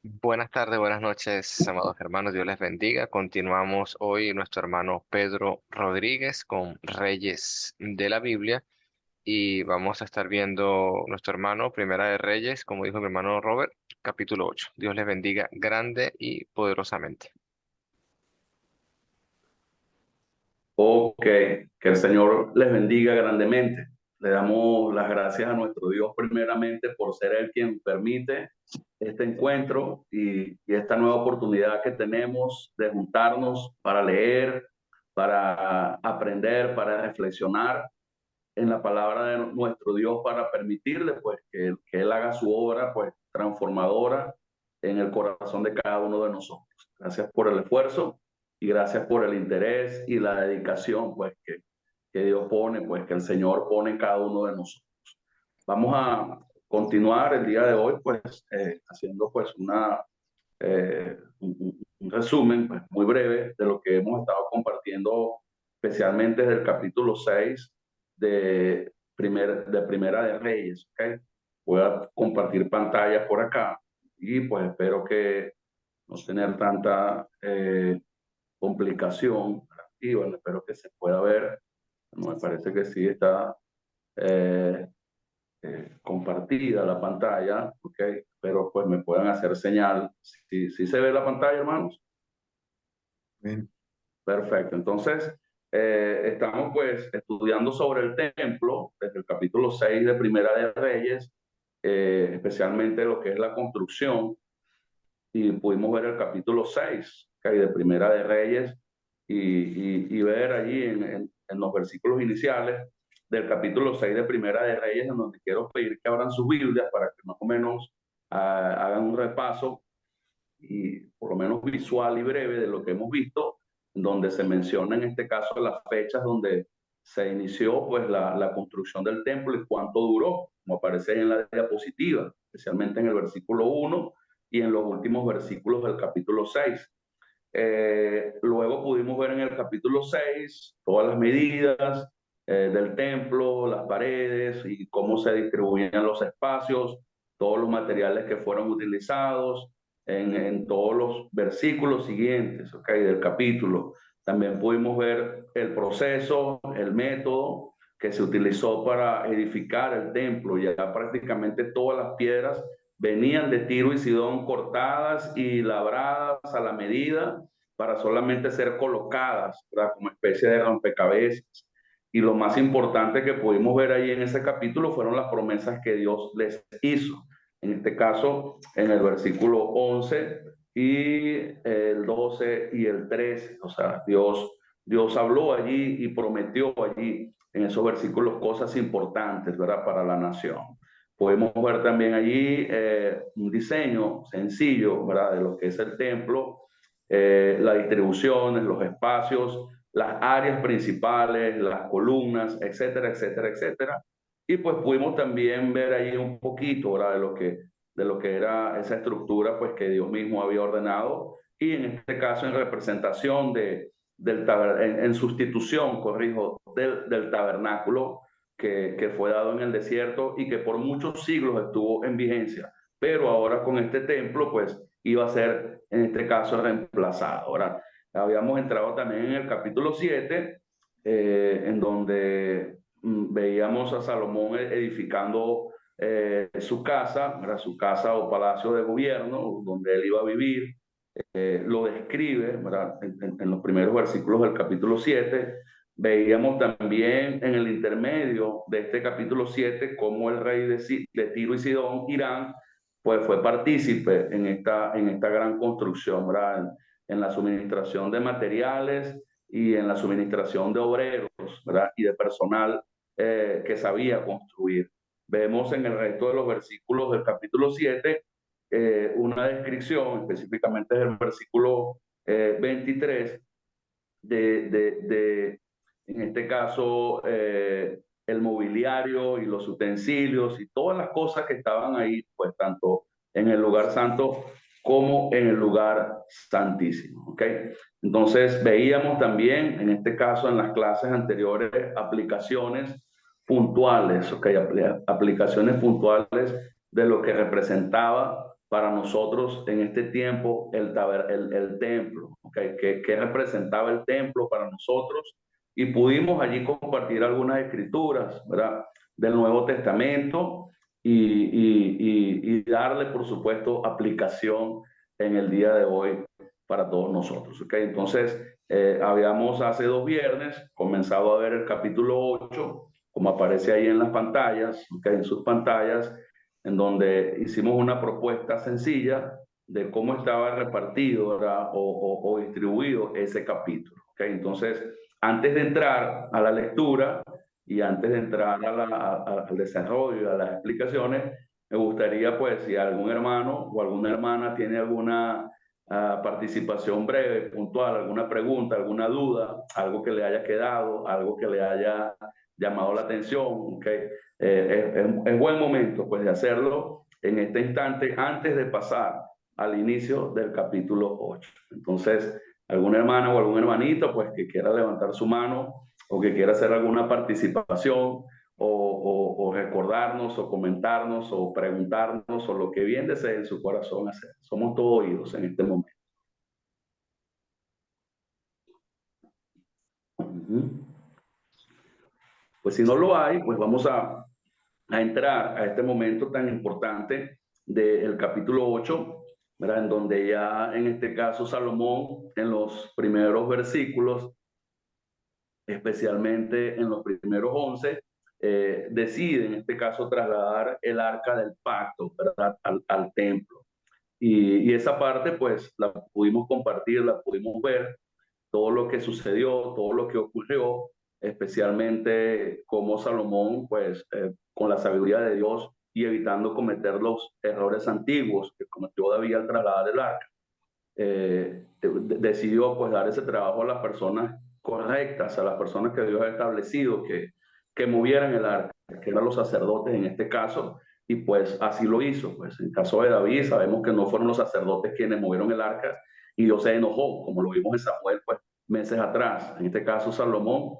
Buenas tardes, buenas noches, amados hermanos. Dios les bendiga. Continuamos hoy nuestro hermano Pedro Rodríguez con Reyes de la Biblia y vamos a estar viendo nuestro hermano Primera de Reyes, como dijo mi hermano Robert, capítulo 8. Dios les bendiga grande y poderosamente. Ok, que el Señor les bendiga grandemente. Le damos las gracias a nuestro Dios primeramente por ser Él quien permite este encuentro y esta nueva oportunidad que tenemos de juntarnos para leer, para aprender, para reflexionar en la palabra de nuestro Dios, para permitirle pues que Él haga su obra pues transformadora en el corazón de cada uno de nosotros. Gracias por el esfuerzo y gracias por el interés y la dedicación pues que Dios pone, pues que el Señor pone en cada uno de nosotros. Vamos a continuar el día de hoy pues haciendo pues un resumen pues, muy breve de lo que hemos estado compartiendo, especialmente desde el capítulo 6 de Primera de Reyes. ¿Okay? Voy a compartir pantalla por acá y pues espero que no tener tanta complicación. Y bueno, espero que se pueda ver. No, me parece que sí está eh, compartida la pantalla, ¿ok? Pero pues me puedan hacer señal. Si se ve la pantalla, hermanos. Bien. Perfecto. Entonces, estamos pues estudiando sobre el templo desde el capítulo 6 de Primera de Reyes, especialmente lo que es la construcción, y pudimos ver el capítulo 6 que hay de Primera de Reyes y ver allí en los versículos iniciales del capítulo 6 de Primera de Reyes, en donde quiero pedir que abran sus Biblias para que más o menos hagan un repaso y por lo menos visual y breve de lo que hemos visto, donde se menciona en este caso las fechas donde se inició pues la construcción del templo y cuánto duró, como aparece en la diapositiva, especialmente en el versículo 1 y en los últimos versículos del capítulo 6. Luego pudimos ver en el capítulo 6 todas las medidas del templo, las paredes y cómo se distribuían los espacios, todos los materiales que fueron utilizados en todos los versículos siguientes, ¿okay? Del capítulo. También pudimos ver el proceso, el método que se utilizó para edificar el templo. Ya prácticamente todas las piedras venían de Tiro y Sidón cortadas y labradas a la medida para solamente ser colocadas, ¿verdad? Como especie de rompecabezas. Y lo más importante que pudimos ver ahí en ese capítulo fueron las promesas que Dios les hizo. En este caso, en el versículo 11 y el 12 y el 13. O sea, Dios habló allí y prometió allí en esos versículos cosas importantes, ¿verdad? Para la nación. Podemos ver también allí un diseño sencillo, ¿verdad? De lo que es el templo, las distribuciones, los espacios, las áreas principales, las columnas, etcétera, etcétera, etcétera. Y pues pudimos también ver ahí un poquito, ¿verdad? De lo que era esa estructura pues que Dios mismo había ordenado y en este caso en representación en sustitución, corrijo, del tabernáculo que fue dado en el desierto y que por muchos siglos estuvo en vigencia, pero ahora con este templo pues iba a ser en este caso reemplazado. Ahora, habíamos entrado también en el capítulo 7, en donde veíamos a Salomón edificando su casa, ¿verdad? Su casa o palacio de gobierno, donde él iba a vivir. Lo describe, ¿verdad? En los primeros versículos del capítulo 7. Veíamos también en el intermedio de este capítulo 7 cómo el rey de Tiro y Sidón, Irán, pues fue partícipe en esta gran construcción, ¿verdad? En la suministración de materiales y en la suministración de obreros, ¿verdad? Y de personal que sabía construir. Vemos en el resto de los versículos del capítulo 7 una descripción, específicamente del versículo 23, en este caso, el mobiliario y los utensilios y todas las cosas que estaban ahí, pues tanto en el lugar santo como en el lugar santísimo. ¿Ok? Entonces veíamos también, en este caso, en las clases anteriores, aplicaciones puntuales, ¿ok? Aplicaciones puntuales de lo que representaba para nosotros en este tiempo el templo, ¿okay? ¿Qué representaba el templo para nosotros? Y pudimos allí compartir algunas escrituras, ¿verdad? Del Nuevo Testamento y darle, por supuesto, aplicación en el día de hoy para todos nosotros, ¿okay? Entonces, habíamos hace 2 viernes comenzado a ver el capítulo 8, como aparece ahí en las pantallas, ¿okay? En sus pantallas, en donde hicimos una propuesta sencilla de cómo estaba repartido, ¿verdad? O distribuido ese capítulo, ¿okay? Entonces, antes de entrar a la lectura y antes de entrar al desarrollo y a las explicaciones, me gustaría, pues, si algún hermano o alguna hermana tiene alguna participación breve, puntual, alguna pregunta, alguna duda, algo que le haya quedado, algo que le haya llamado la atención, ¿okay? Es buen momento, pues, de hacerlo en este instante antes de pasar al inicio del capítulo 8. Entonces, alguna hermana o algún hermanito, pues, que quiera levantar su mano o que quiera hacer alguna participación o recordarnos o comentarnos o preguntarnos o lo que bien desee en su corazón hacer. Somos todos oídos en este momento. Pues si no lo hay, pues vamos a entrar a este momento tan importante del capítulo 8, ¿verdad? En donde ya en este caso Salomón, en los primeros versículos, especialmente en los primeros 11, decide en este caso trasladar el arca del pacto, ¿verdad? Al templo. Y esa parte pues la pudimos compartir, la pudimos ver, todo lo que sucedió, todo lo que ocurrió, especialmente cómo Salomón, pues, con la sabiduría de Dios y evitando cometer los errores antiguos que cometió David al trasladar el arca, decidió, pues, dar ese trabajo a las personas correctas, a las personas que Dios ha establecido que movieran el arca, que eran los sacerdotes en este caso, y pues así lo hizo. Pues en el caso de David sabemos que no fueron los sacerdotes quienes movieron el arca y Dios se enojó, como lo vimos en Samuel, pues meses atrás. En este caso Salomón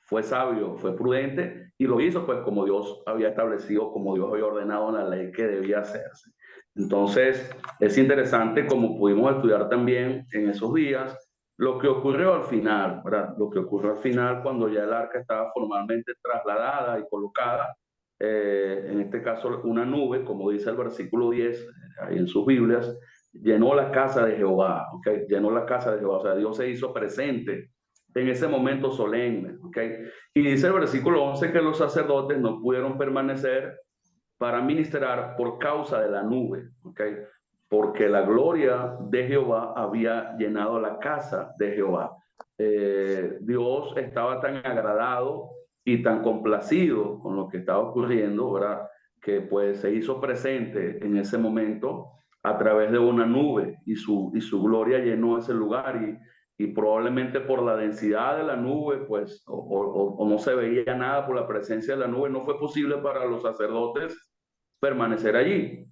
fue sabio, fue prudente y lo hizo pues como Dios había establecido, como Dios había ordenado en la ley que debía hacerse. Entonces es interesante como pudimos estudiar también en esos días lo que ocurrió al final, ¿verdad? Lo que ocurrió al final cuando ya el arca estaba formalmente trasladada y colocada, en este caso una nube, como dice el versículo 10, ahí en sus Biblias, llenó la casa de Jehová, ¿okay? Llenó la casa de Jehová, o sea, Dios se hizo presente en ese momento solemne, ¿okay? Y dice el versículo 11 que los sacerdotes no pudieron permanecer para ministrar por causa de la nube, ¿okay? Porque la gloria de Jehová había llenado la casa de Jehová. Dios estaba tan agradado y tan complacido con lo que estaba ocurriendo, ¿verdad? Que pues se hizo presente en ese momento a través de una nube y su gloria llenó ese lugar y probablemente por la densidad de la nube, pues, o no se veía nada por la presencia de la nube, no fue posible para los sacerdotes permanecer allí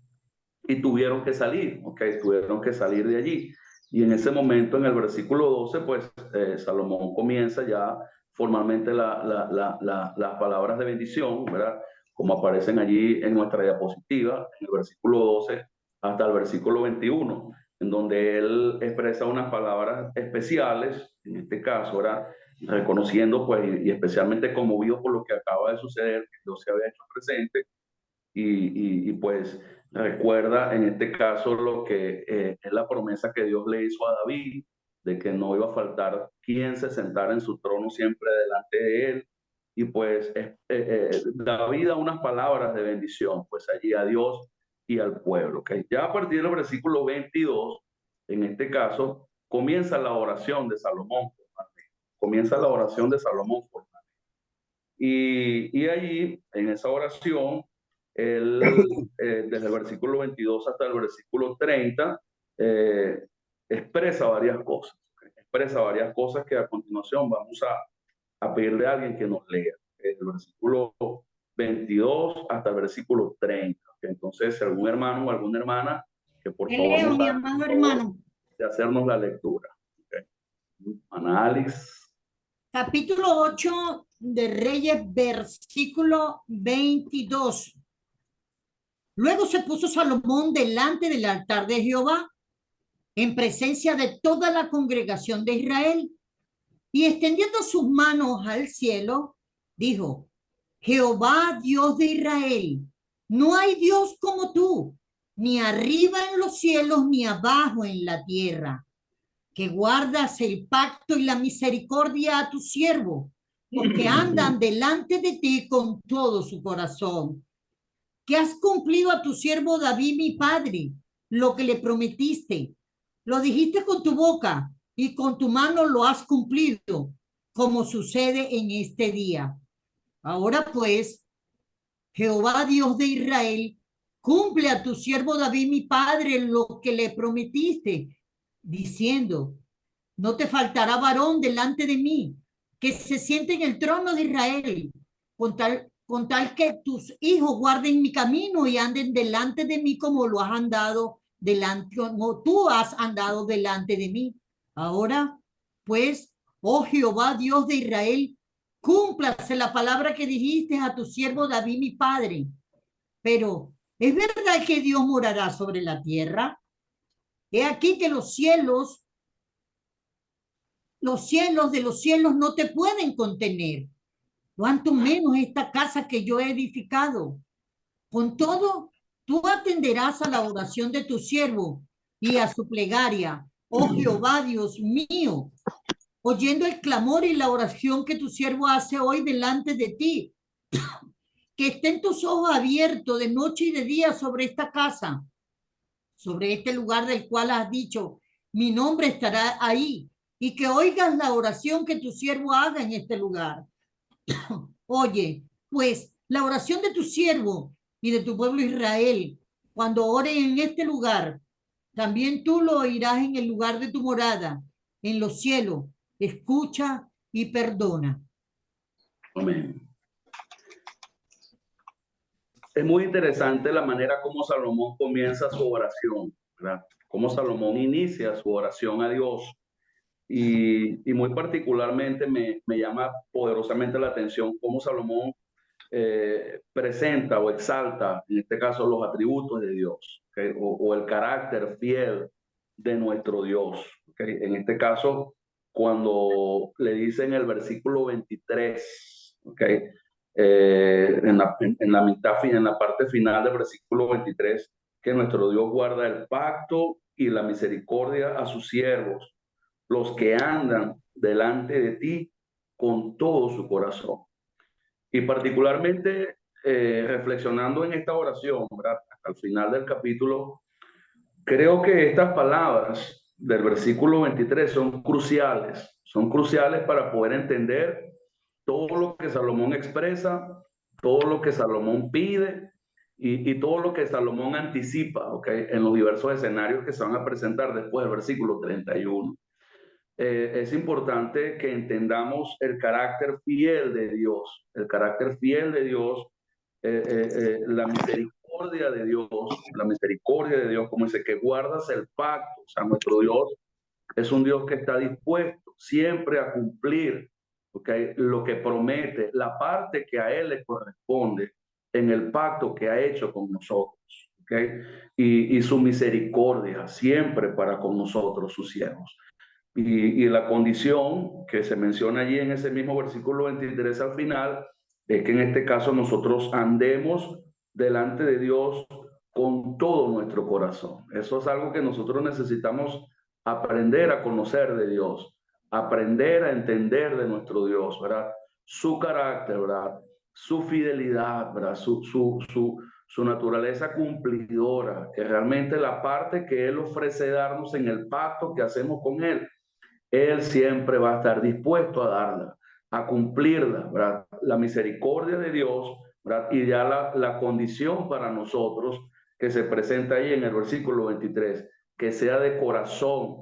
y tuvieron que salir, ¿ok? Tuvieron que salir de allí. Y en ese momento, en el versículo 12, pues Salomón comienza ya formalmente las palabras de bendición, ¿verdad? Como aparecen allí en nuestra diapositiva, en el versículo 12 hasta el versículo 21, en donde él expresa unas palabras especiales, en este caso, ¿verdad? Reconociendo, pues, y especialmente conmovido por lo que acaba de suceder, que Dios se había hecho presente, y pues recuerda en este caso lo que es la promesa que Dios le hizo a David, de que no iba a faltar quien se sentara en su trono siempre delante de él. Y pues David da unas palabras de bendición, pues allí a Dios y al pueblo. ¿Okay? Ya a partir del versículo 22, en este caso, comienza la oración de Salomón. Comienza la oración de Salomón. Y allí, en esa oración, él, desde el versículo 22 hasta el versículo 30, eh, expresa varias cosas. Expresa varias cosas que a continuación vamos a pedirle a alguien que nos lea. Desde el versículo 22 hasta el versículo 30. Entonces, si algún hermano o alguna hermana, que por Te favor leo, nos mi haga amado hermano. de hacernos la lectura. Okay. Análisis. Capítulo 8 de Reyes, versículo 22. Luego se puso Salomón delante del altar de Jehová, en presencia de toda la congregación de Israel, y extendiendo sus manos al cielo, dijo: Jehová, Dios de Israel, no hay Dios como tú, ni arriba en los cielos, ni abajo en la tierra, que guardas el pacto y la misericordia a tu siervo, porque andan delante de ti con todo su corazón, que has cumplido a tu siervo David, mi padre, lo que le prometiste. Lo dijiste con tu boca y con tu mano lo has cumplido, como sucede en este día. Ahora pues, Jehová Dios de Israel, cumple a tu siervo David, mi padre, lo que le prometiste, diciendo: no te faltará varón delante de mí, que se siente en el trono de Israel, con tal que tus hijos guarden mi camino y anden delante de mí como lo has andado delante, como tú has andado delante de mí. Ahora, pues, oh Jehová, Dios de Israel, cúmplase la palabra que dijiste a tu siervo David, mi padre. Pero, ¿es verdad que Dios morará sobre la tierra? He aquí que los cielos de los cielos no te pueden contener, cuanto menos esta casa que yo he edificado. Con todo, tú atenderás a la oración de tu siervo y a su plegaria, oh Jehová Dios mío, oyendo el clamor y la oración que tu siervo hace hoy delante de ti. Que estén tus ojos abiertos de noche y de día sobre esta casa, sobre este lugar del cual has dicho: mi nombre estará ahí, y que oigas la oración que tu siervo haga en este lugar. Oye, pues, la oración de tu siervo y de tu pueblo Israel, cuando oren en este lugar, también tú lo oirás en el lugar de tu morada, en los cielos. Escucha y perdona. Amén. Es muy interesante la manera como Salomón comienza su oración, ¿verdad? Cómo Salomón inicia su oración a Dios. Y muy particularmente me llama poderosamente la atención cómo Salomón presenta o exalta, en este caso, los atributos de Dios, ¿okay? O el carácter fiel de nuestro Dios. ¿Okay? En este caso, cuando le dice en el versículo 23, ¿okay? En la mitad, en la parte final del versículo 23, que nuestro Dios guarda el pacto y la misericordia a sus siervos, los que andan delante de ti con todo su corazón. Y particularmente reflexionando en esta oración, ¿verdad? Hasta el final del capítulo, creo que estas palabras del versículo 23 son cruciales para poder entender todo lo que Salomón expresa, todo lo que Salomón pide y todo lo que Salomón anticipa, ¿okay? En los diversos escenarios que se van a presentar después del versículo 31. Es importante que entendamos el carácter fiel de Dios, la misericordia de Dios, como dice, que guardas el pacto. O sea, nuestro Dios es un Dios que está dispuesto siempre a cumplir, ¿okay? Lo que promete, la parte que a Él le corresponde en el pacto que ha hecho con nosotros, ¿okay? Y su misericordia siempre para con nosotros, sus siervos. Y la condición que se menciona allí en ese mismo versículo 23 al final es que en este caso nosotros andemos delante de Dios con todo nuestro corazón. Eso es algo que nosotros necesitamos aprender a conocer de Dios, aprender a entender de nuestro Dios, ¿verdad? Su carácter, ¿verdad? Su fidelidad, ¿verdad? Su naturaleza cumplidora, que realmente la parte que Él ofrece darnos en el pacto que hacemos con Él, Él siempre va a estar dispuesto a darla, a cumplirla, ¿verdad? La misericordia de Dios, ¿verdad? Y ya la condición para nosotros que se presenta ahí en el versículo 23, que sea de corazón,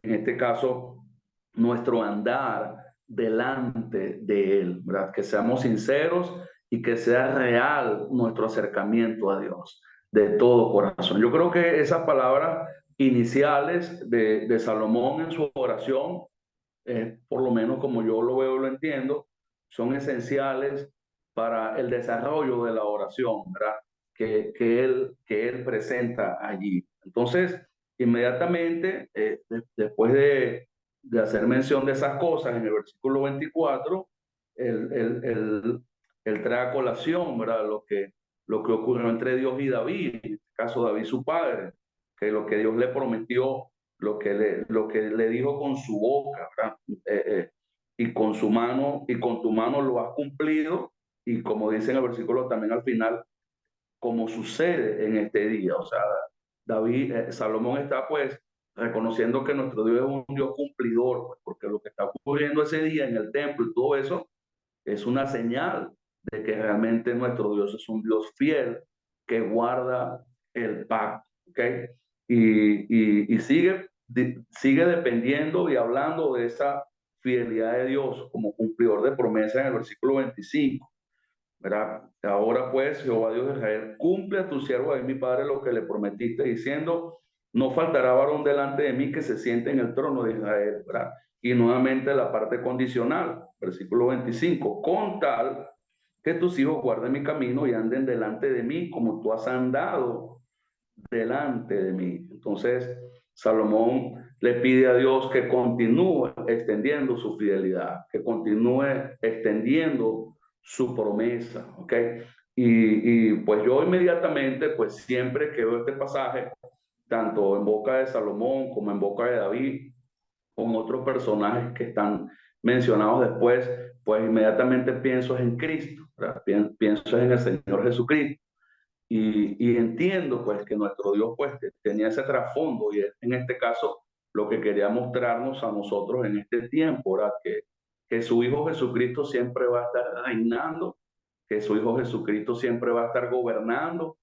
en este caso, nuestro andar delante de Él, ¿verdad? Que seamos sinceros y que sea real nuestro acercamiento a Dios de todo corazón. Yo creo que esas palabras iniciales de Salomón en su oración, por lo menos como yo lo veo y lo entiendo, son esenciales para el desarrollo de la oración, ¿verdad? que él presenta allí. Entonces, inmediatamente, después de hacer mención de esas cosas, en el versículo 24, él trae a colación, ¿verdad? Lo que ocurrió entre Dios y David, en este caso David su padre, que lo que Dios le prometió, lo que le dijo con su boca, ¿verdad? Y con su mano, y con tu mano lo has cumplido, y como dice en el versículo también al final, como sucede en este día. O sea, Salomón está pues reconociendo que nuestro Dios es un Dios cumplidor, pues, porque lo que está ocurriendo ese día en el templo y todo eso es una señal de que realmente nuestro Dios es un Dios fiel que guarda el pacto, ¿ok? Y sigue dependiendo y hablando de esa fidelidad de Dios como cumplidor de promesa en el versículo 25. ¿Verdad? Ahora pues, Jehová Dios de Israel, cumple a tu siervo David, mi padre, lo que le prometiste, diciendo, no faltará varón delante de mí que se siente en el trono de Israel, ¿verdad? Y nuevamente la parte condicional, versículo 25, con tal que tus hijos guarden mi camino y anden delante de mí como tú has andado delante de mí. Entonces, Salomón le pide a Dios que continúe extendiendo su fidelidad, que continúe extendiendo su promesa, ¿ok? Pues yo inmediatamente, pues siempre que veo este pasaje, tanto en boca de Salomón como en boca de David, con otros personajes que están mencionados después, pues inmediatamente pienso en Cristo, ¿verdad? Pienso en el Señor Jesucristo. Y entiendo pues que nuestro Dios pues tenía ese trasfondo y en este caso lo que quería mostrarnos a nosotros en este tiempo, ¿verdad? Que su Hijo Jesucristo siempre va a estar reinando, que su Hijo Jesucristo siempre va a estar gobernando,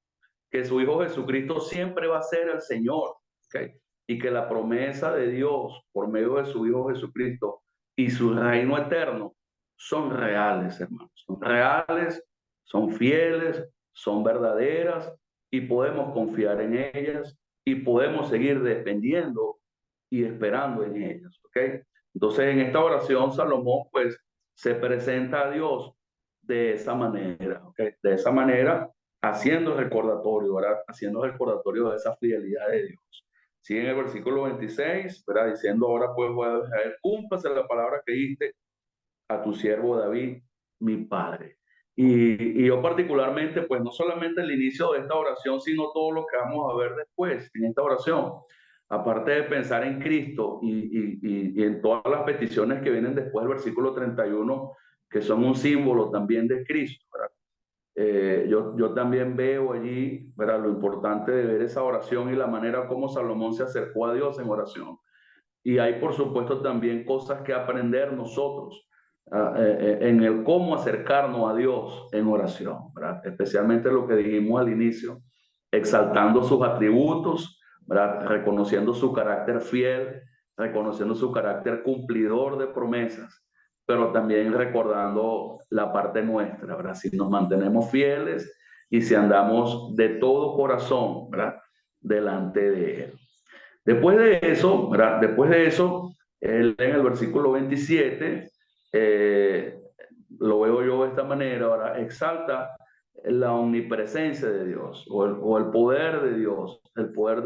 que su Hijo Jesucristo siempre va a ser el Señor, ¿okay? Y que la promesa de Dios por medio de su Hijo Jesucristo y su reino eterno son reales, hermanos, son reales, son fieles, son verdaderas y podemos confiar en ellas y podemos seguir dependiendo y esperando en ellas, ¿ok? Entonces en esta oración Salomón pues se presenta a Dios de esa manera, ¿ok? De esa manera haciendo recordatorio, ¿verdad? Haciendo recordatorio de esa fidelidad de Dios. Sigue en el versículo 26, ¿verdad? Diciendo ahora pues voy a dejar, cúmplase la palabra que diste a tu siervo David, mi padre. Y yo particularmente, pues no solamente el inicio de esta oración, sino todo lo que vamos a ver después en esta oración. Aparte de pensar en Cristo y en todas las peticiones que vienen después del versículo 31, que son un símbolo también de Cristo, ¿verdad? Yo también veo allí, ¿verdad? Lo importante de ver esa oración y la manera como Salomón se acercó a Dios en oración. Y hay, por supuesto, también cosas que aprender nosotros en el cómo acercarnos a Dios en oración, ¿verdad? Especialmente lo que dijimos al inicio, exaltando sus atributos, ¿verdad? Reconociendo su carácter fiel, reconociendo su carácter cumplidor de promesas, pero también recordando la parte nuestra, ¿verdad? Si nos mantenemos fieles y si andamos de todo corazón, ¿verdad? Delante de Él. Después de eso, ¿verdad? Después de eso, él en el versículo 27, lo veo yo de esta manera, ahora exalta la omnipresencia de Dios o el poder de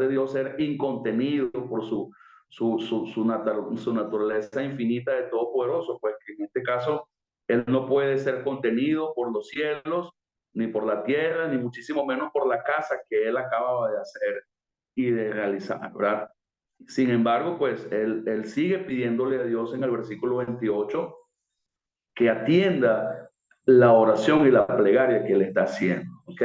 Dios ser incontenido por su naturaleza infinita de todopoderoso, pues que en este caso él no puede ser contenido por los cielos, ni por la tierra, ni muchísimo menos por la casa que él acababa de hacer y de realizar, ¿verdad? Sin embargo, pues él sigue pidiéndole a Dios en el versículo 28 que atienda la oración y la plegaria que él está haciendo, ¿ok?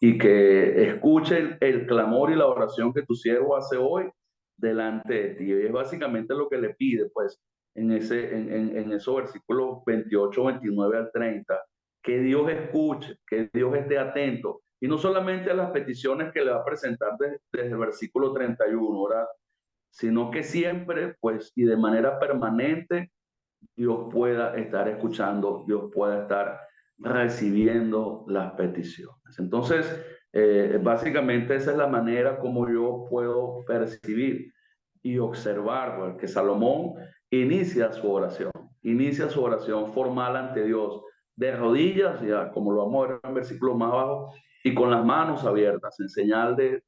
Y que escuche el clamor y la oración que tu siervo hace hoy delante de ti. Y es básicamente lo que le pide, pues, en esos versículos 28, 29 al 30, que Dios escuche, que Dios esté atento, y no solamente a las peticiones que le va a presentar desde el versículo 31, ¿verdad? Sino que siempre, pues, y de manera permanente, Dios pueda estar escuchando, Dios pueda estar recibiendo las peticiones. Entonces, básicamente esa es la manera como yo puedo percibir y observar, pues, que Salomón inicia su oración formal ante Dios, de rodillas, ya como lo vamos a ver en versículos más abajo, y con las manos abiertas, en señal de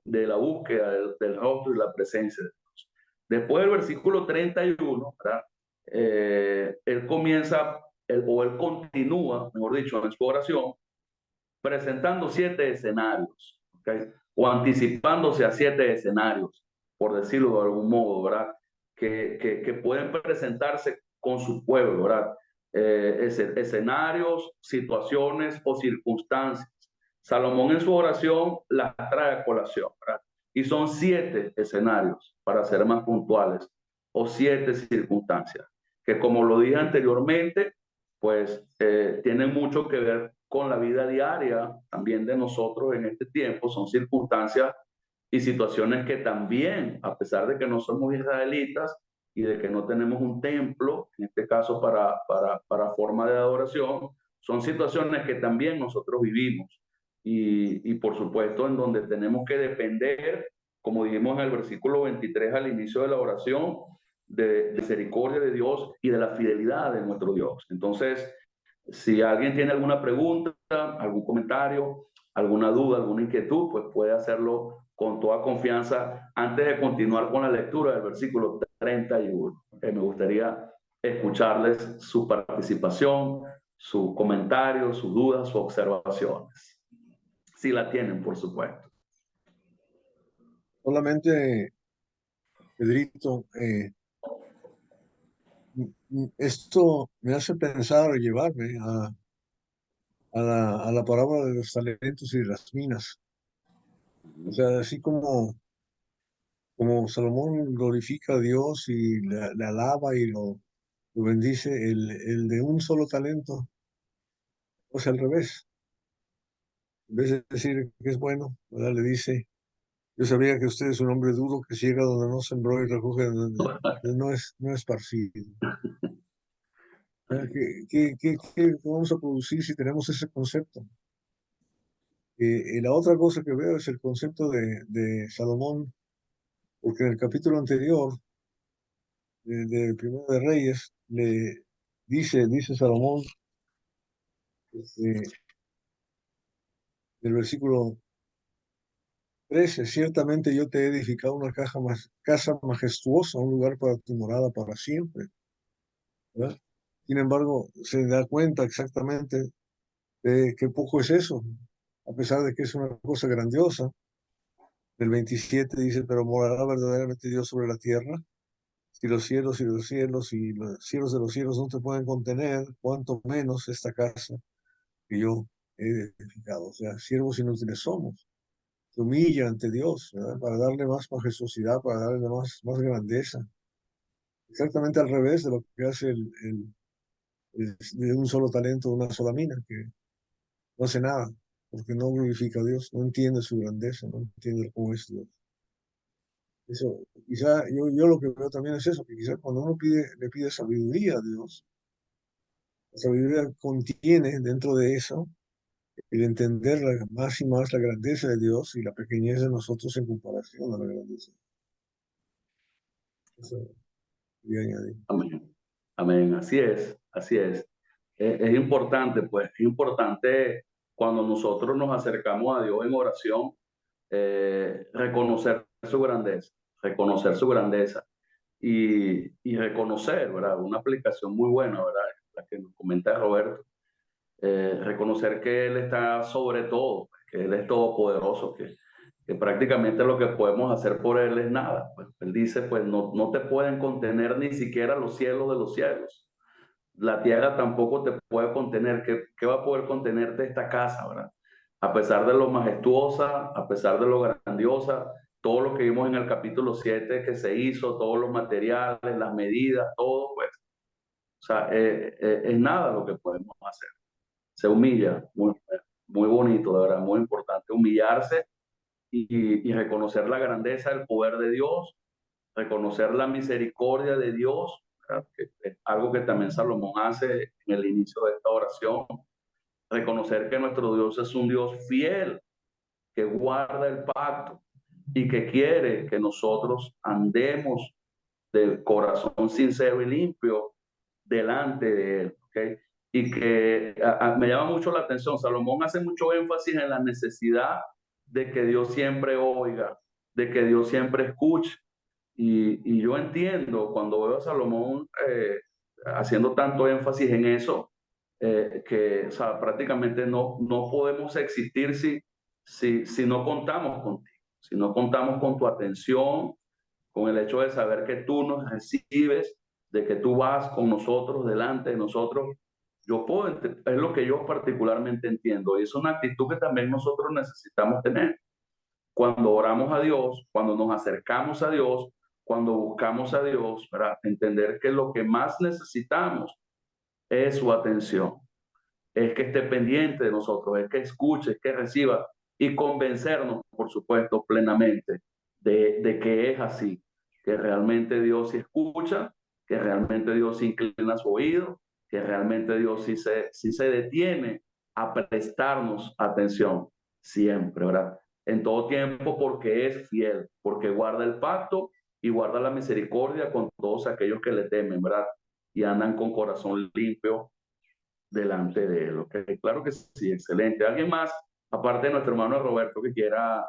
la búsqueda del rostro y la presencia de Dios. Después del versículo 31, ¿verdad? Él comienza, él continúa, mejor dicho, en su oración, presentando 7 escenarios, ¿okay? O anticipándose a 7 escenarios, por decirlo de algún modo, ¿verdad? Que pueden presentarse con su pueblo, ¿verdad? Escenarios, situaciones o circunstancias. Salomón en su oración las trae a colación, ¿verdad? Y son 7 escenarios, para ser más puntuales, o 7 circunstancias, que como lo dije anteriormente, pues tienen mucho que ver con la vida diaria también de nosotros en este tiempo. Son circunstancias y situaciones que también, a pesar de que no somos israelitas y de que no tenemos un templo, en este caso para forma de adoración, son situaciones que también nosotros vivimos. Y por supuesto en donde tenemos que depender, como dijimos en el versículo 23 al inicio de la oración, de misericordia de Dios y de la fidelidad de nuestro Dios. Entonces, si alguien tiene alguna pregunta, algún comentario, alguna duda, alguna inquietud, pues puede hacerlo con toda confianza antes de continuar con la lectura del versículo 31. Me gustaría escucharles su participación, su comentario, sus dudas, sus observaciones. Si la tienen, por supuesto. Solamente, Pedrito, esto me hace pensar, llevarme a la parábola de los talentos y de las minas. O sea, así como Salomón glorifica a Dios y le alaba y lo bendice, el de un solo talento, o sea, al revés. En vez de decir que es bueno, ¿verdad? Le dice: yo sabía que usted es un hombre duro que ciega donde no sembró y recoge donde no es esparcido. ¿Qué vamos a producir si tenemos ese concepto? Y la otra cosa que veo es el concepto de Salomón, porque en el capítulo anterior de Primero de Reyes le dice Salomón, del versículo 13: ciertamente yo te he edificado una casa majestuosa, un lugar para tu morada para siempre, ¿verdad? Sin embargo, se da cuenta exactamente de qué poco es eso, a pesar de que es una cosa grandiosa. El 27 dice: pero morará verdaderamente Dios sobre la tierra. Si los cielos y los cielos y los cielos de los cielos no te pueden contener, cuanto menos esta casa que yo he edificado. O sea, siervos inútiles somos. Se humilla ante Dios, ¿verdad? Para darle más majestuosidad, para darle más grandeza. Exactamente al revés de lo que hace de un solo talento, una sola mina, que no hace nada, porque no glorifica a Dios, no entiende su grandeza, no entiende cómo es Dios. Eso, quizá yo lo que veo también es eso, que quizá cuando uno le pide sabiduría a Dios, la sabiduría contiene dentro de eso el entender más y más la grandeza de Dios y la pequeñez de nosotros en comparación a la grandeza. Eso quería añadir. Amén. Amén. Así es, así es. Es importante, pues, es importante cuando nosotros nos acercamos a Dios en oración, reconocer su grandeza, y reconocer, ¿verdad? Una aplicación muy buena, ¿verdad? La que nos comenta Roberto. Reconocer que Él está sobre todo, que Él es todopoderoso, que prácticamente lo que podemos hacer por Él es nada. Pues, Él dice, pues no te pueden contener ni siquiera los cielos de los cielos. La tierra tampoco te puede contener. ¿Qué va a poder contenerte esta casa, verdad? A pesar de lo majestuosa, a pesar de lo grandiosa, todo lo que vimos en el capítulo 7 que se hizo, todos los materiales, las medidas, todo, pues, o sea, es nada lo que podemos hacer. Se humilla, muy bonito, de verdad, muy importante, humillarse y reconocer la grandeza, el poder de Dios, reconocer la misericordia de Dios, ¿verdad? Que es algo que también Salomón hace en el inicio de esta oración, reconocer que nuestro Dios es un Dios fiel, que guarda el pacto y que quiere que nosotros andemos del corazón sincero y limpio delante de Él, ¿okay? y que me llama mucho la atención. Salomón hace mucho énfasis en la necesidad de que Dios siempre oiga, de que Dios siempre escuche. Y yo entiendo cuando veo a Salomón haciendo tanto énfasis en eso, que o sea, prácticamente no podemos existir si no contamos contigo, si no contamos con tu atención, con el hecho de saber que tú nos recibes, de que tú vas con nosotros, delante de nosotros. Es lo que yo particularmente entiendo, y es una actitud que también nosotros necesitamos tener cuando oramos a Dios, cuando nos acercamos a Dios, cuando buscamos a Dios, para entender que lo que más necesitamos es su atención, es que esté pendiente de nosotros, es que escuche, es que reciba y convencernos, por supuesto, plenamente de que es así, que realmente Dios sí escucha, que realmente Dios sí inclina su oído, que realmente Dios sí se detiene a prestarnos atención siempre, ¿verdad? En todo tiempo porque es fiel, porque guarda el pacto y guarda la misericordia con todos aquellos que le temen, ¿verdad? Y andan con corazón limpio delante de él. ¿Okay? Claro que sí, excelente. ¿Alguien más, aparte de nuestro hermano Roberto, que quiera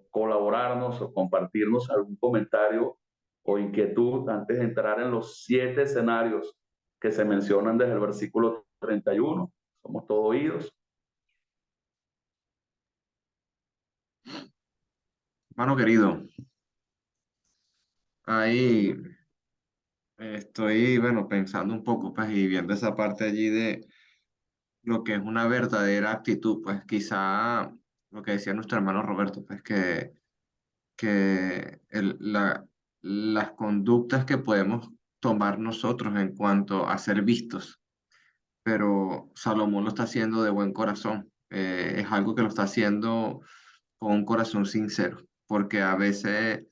colaborarnos o compartirnos algún comentario o inquietud antes de entrar en los 7 escenarios que se mencionan desde el versículo 31? Somos todos oídos. Hermano querido, ahí estoy, bueno, pensando un poco, pues, y viendo esa parte allí de lo que es una verdadera actitud, pues, quizá lo que decía nuestro hermano Roberto, pues, que las conductas que podemos tomar nosotros en cuanto a ser vistos, pero Salomón lo está haciendo de buen corazón. Es algo que lo está haciendo con un corazón sincero, porque a veces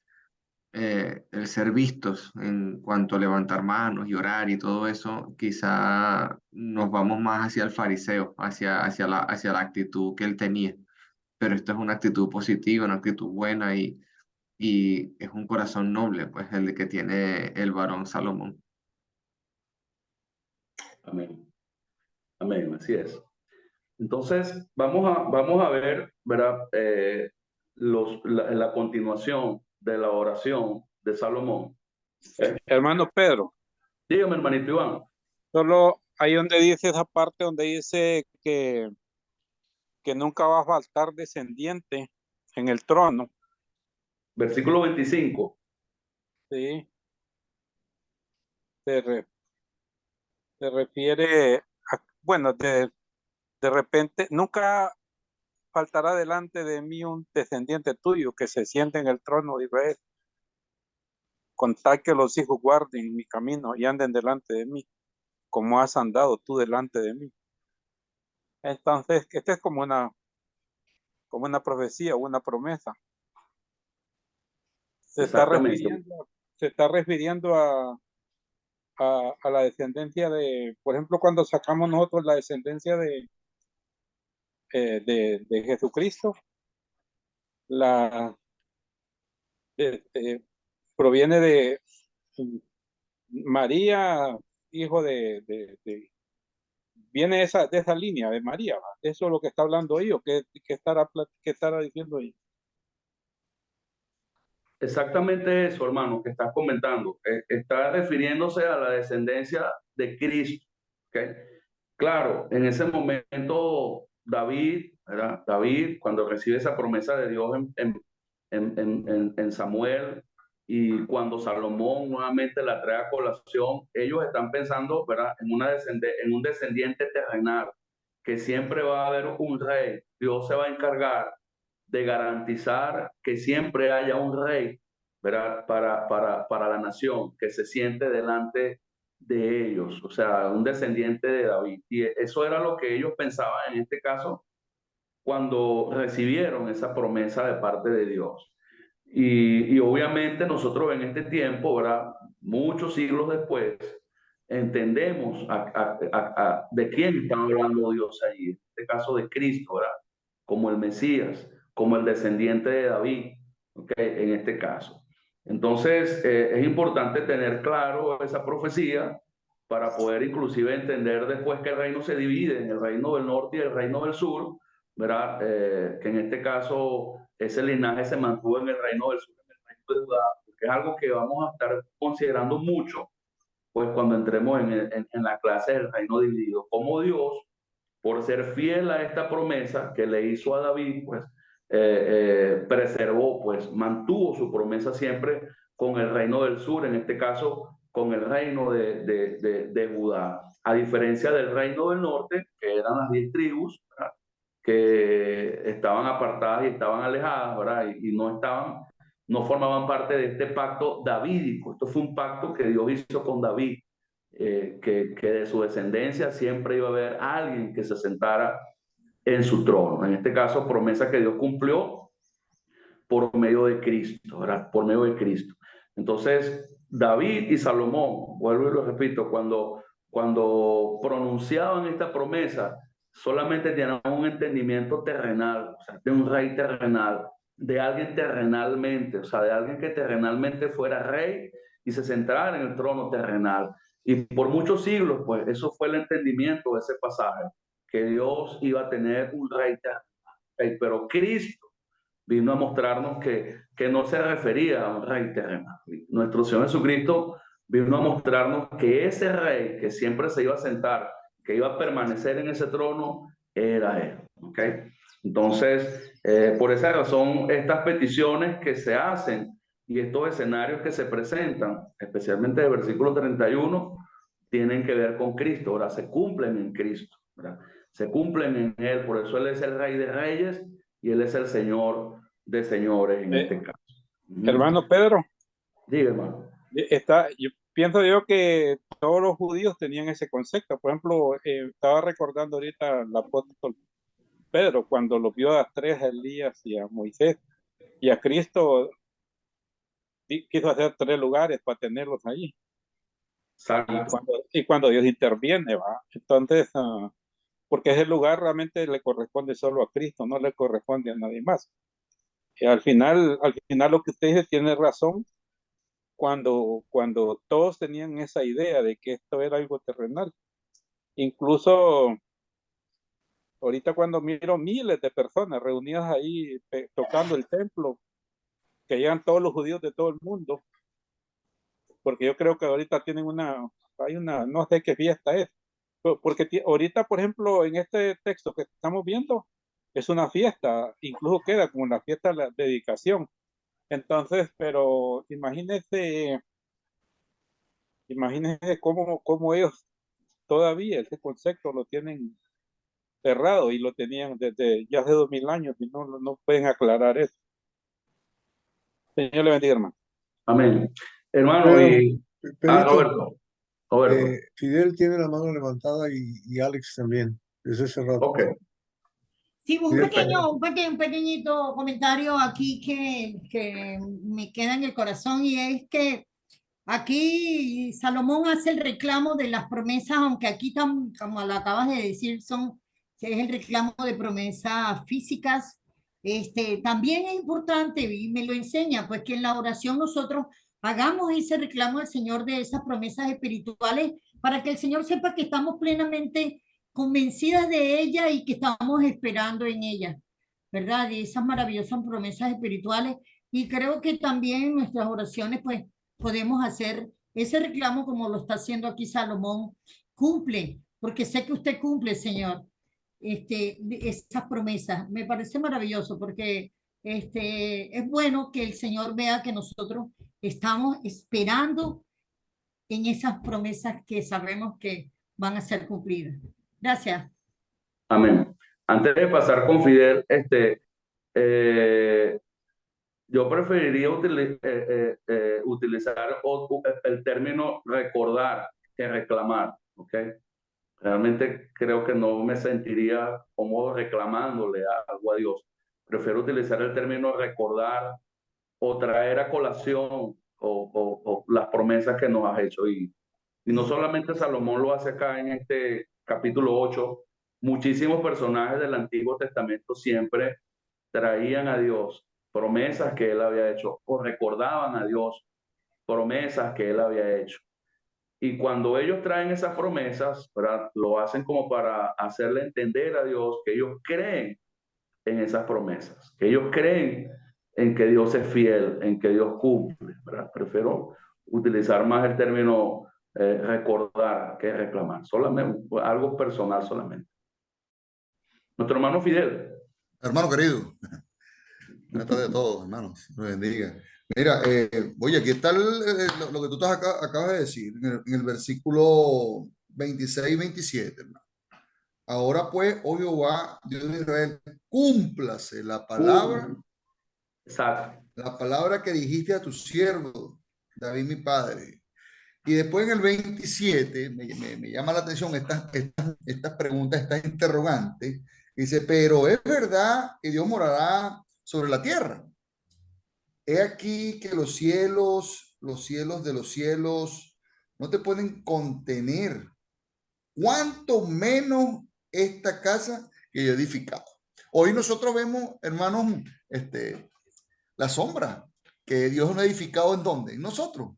el ser vistos en cuanto a levantar manos y orar y todo eso, quizá nos vamos más hacia el fariseo, hacia la actitud que él tenía. Pero esto es una actitud positiva, una actitud buena y es un corazón noble, pues el que tiene el varón Salomón. Amén. Amén, así es. Entonces, vamos a ver, ¿verdad? La continuación de la oración de Salomón. Hermano Pedro, Dígame, hermanito Iván. solo ahí donde dice esa parte donde dice que nunca va a faltar descendiente en el trono, Versículo 25. ¿sí? Se, re- se refiere a, bueno, de repente, nunca faltará delante de mí un descendiente tuyo que se siente en el trono de Israel, con tal que los hijos guarden mi camino y anden delante de mí, como has andado tú delante de mí. Entonces, esta es como una profecía, una promesa. Se está Exactamente. refiriendo, se está refiriendo a la descendencia de, por ejemplo, cuando sacamos nosotros la descendencia de Jesucristo, la, eh, eh, proviene de María, hijo viene de esa línea de María, ¿va? Eso es lo que está hablando ahí, o qué estará diciendo ahí. Exactamente eso, hermano, que estás comentando. Está refiriéndose a la descendencia de Cristo. ¿Okay? Claro, en ese momento David, ¿verdad? David, cuando recibe esa promesa de Dios en Samuel y cuando Salomón nuevamente la trae a colación, ellos están pensando, ¿verdad? En un descendiente terrenal, que siempre va a haber un rey. Dios se va a encargar de garantizar que siempre haya un rey, ¿verdad? Para la nación, que se siente delante de ellos, o sea, un descendiente de David. Y eso era lo que ellos pensaban en este caso cuando recibieron esa promesa de parte de Dios. Y obviamente nosotros en este tiempo, ¿verdad? Muchos siglos después, entendemos de quién está hablando Dios allí, en este caso de Cristo, ¿verdad? Como el Mesías, como el descendiente de David, ¿okay? En este caso. Entonces, es importante tener claro esa profecía para poder inclusive entender después que el reino se divide en el reino del norte y el reino del sur, ¿verdad? Que en este caso ese linaje se mantuvo en el reino del sur, en el reino de Judá, que es algo que vamos a estar considerando mucho, pues cuando entremos en la clase del reino dividido, como Dios, por ser fiel a esta promesa que le hizo a David, pues preservó, pues mantuvo su promesa siempre con el reino del sur, en este caso con el reino de Judá, a diferencia del reino del norte, que eran las 10 tribus, ¿verdad? Que estaban apartadas y estaban alejadas, ¿verdad? Y no formaban parte de este pacto davídico. Esto fue un pacto que Dios hizo con David, que de su descendencia siempre iba a haber alguien que se sentara en su trono. En este caso, promesa que Dios cumplió por medio de Cristo, ¿verdad? Por medio de Cristo. Entonces, David y Salomón, vuelvo y lo repito, cuando pronunciaban esta promesa, solamente tenían un entendimiento terrenal, o sea, de un rey terrenal, de alguien terrenalmente, o sea, de alguien que terrenalmente fuera rey y se sentara en el trono terrenal. Y por muchos siglos, pues, eso fue el entendimiento de ese pasaje, que Dios iba a tener un rey terrenal. Pero Cristo vino a mostrarnos que no se refería a un rey terrenal. Nuestro Señor Jesucristo vino a mostrarnos que ese rey que siempre se iba a sentar, que iba a permanecer en ese trono, era Él. ¿Okay? Entonces, por esa razón, estas peticiones que se hacen y estos escenarios que se presentan, especialmente el versículo 31, tienen que ver con Cristo. Ahora, se cumplen en Cristo, ¿verdad? Se cumplen en Él. Por eso Él es el Rey de Reyes y Él es el Señor de señores en este caso. Hermano Pedro, Diga, hermano. yo pienso yo que todos los judíos tenían ese concepto. Por ejemplo, estaba recordando ahorita el apóstol Pedro cuando lo vio a tres, a Elías y a Moisés, y a Cristo quiso hacer 3 lugares para tenerlos ahí. Y cuando Dios interviene, ¿va? Entonces, porque ese lugar realmente le corresponde solo a Cristo, no le corresponde a nadie más. Y al final lo que usted dice tiene razón cuando todos tenían esa idea de que esto era algo terrenal. Incluso ahorita cuando miro miles de personas reunidas ahí tocando el templo, que llegan todos los judíos de todo el mundo, porque yo creo que ahorita tienen no sé qué fiesta es, porque ahorita, por ejemplo, en este texto que estamos viendo, es una fiesta, incluso queda como una fiesta de la dedicación. Entonces, pero imagínense cómo ellos todavía ese concepto lo tienen cerrado y lo tenían desde ya hace 2000 años y no pueden aclarar eso. Señor le bendiga, hermano. Amén. Hermano, Pedrito, Roberto. Fidel tiene la mano levantada y Alex también, desde ese rato. Ok. Sí, un pequeñito comentario aquí que me queda en el corazón, y es que aquí Salomón hace el reclamo de las promesas, aunque aquí, como lo acabas de decir, es el reclamo de promesas físicas. También es importante, y me lo enseña, pues que en la oración nosotros hagamos ese reclamo al Señor de esas promesas espirituales, para que el Señor sepa que estamos plenamente convencidas de ella y que estamos esperando en ella, ¿verdad? Y esas maravillosas promesas espirituales. Y creo que también en nuestras oraciones, pues, podemos hacer ese reclamo como lo está haciendo aquí Salomón. Cumple, porque sé que usted cumple, Señor, esas promesas. Me parece maravilloso porque es bueno que el Señor vea que nosotros estamos esperando en esas promesas que sabemos que van a ser cumplidas. Gracias. Amén. Antes de pasar con Fidel, yo preferiría utilizar el término recordar que reclamar, ¿ok? Realmente creo que no me sentiría cómodo reclamándole algo a Dios. Prefiero utilizar el término recordar o traer a colación o las promesas que nos has hecho. Y no solamente Salomón lo hace acá en este capítulo 8, muchísimos personajes del Antiguo Testamento siempre traían a Dios promesas que él había hecho o recordaban a Dios promesas que él había hecho. Y cuando ellos traen esas promesas, ¿verdad? Lo hacen como para hacerle entender a Dios que ellos creen en esas promesas, que ellos creen en que Dios es fiel, en que Dios cumple, ¿verdad? Prefiero utilizar más el término recordar que reclamar, solamente algo personal solamente. Nuestro hermano Fidel. Hermano querido, buenas tardes a todos, hermanos. Dios los bendiga. Mira, oye, aquí está lo que tú acabas de decir en el versículo 26 y 27, hermano. Ahora pues, oh Jehová, Dios de Israel, cúmplase Exacto. la palabra que dijiste a tu siervo, David mi padre. Y después en el 27, me llama la atención estas preguntas, estas interrogantes. Dice, pero es verdad que Dios morará sobre la tierra. He aquí que los cielos de los cielos, no te pueden contener. ¿Cuánto menos esta casa que yo he edificado? Hoy nosotros vemos, hermanos, la sombra que Dios nos ha edificado ¿en dónde? En nosotros.